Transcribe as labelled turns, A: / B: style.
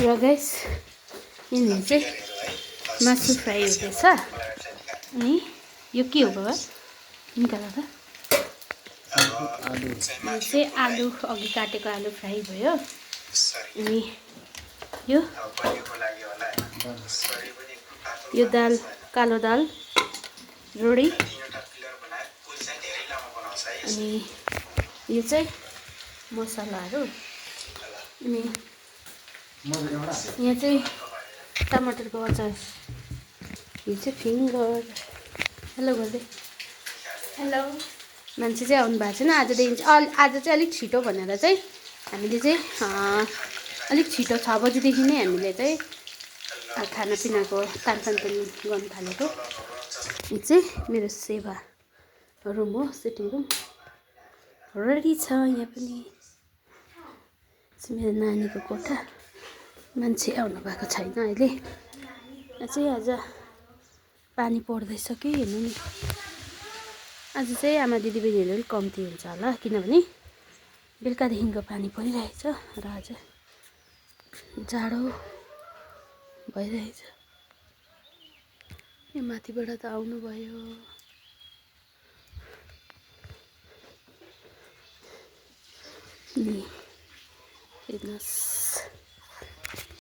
A: र गाइस यहाँनिर चाहिँ मासु फ्राई हुँदैछ। अनि यो के हो बाबा निकाल त। यो चाहिँ आलु अघि काटेको आलु फ्राई भयो। अनि यो दाल कालो दाल रोडी। अनि यो चाहिँ मसलाहरू। अनि यहाँ चाहिँ टमाटरको अचार। यो चाहिँ फिङ्गर। हेलो गर्दै हेलो। मान्छे चाहिँ आउनु भएको छैन आजदेखि चाहिँ। आज चाहिँ अलिक छिटो भनेर चाहिँ हामीले चाहिँ अलिक छिटो 6 बजीदेखि नै हामीले चाहिँ खानापिनाको तानतान पनि गर्नु थालेको। यो चाहिँ मेरो सेवा रुम हो, सिटिङ रुम रेडी छ। यहाँ पनि मेरो नानीको कोठा। मान्छे आउनु भएको छैन अहिले। यहाँ चाहिँ आज पानी पर्दैछ कि हेर्नु नि। आज चाहिँ आमा दिदीबहिनीहरू अलिक कम्ती हुन्छ होला, किनभने बेलुकादेखिको पानी परिरहेछ र आज जाडो भइरहेछ। यो माथिबाट त आउनुभयो। नि हेर्नुहोस्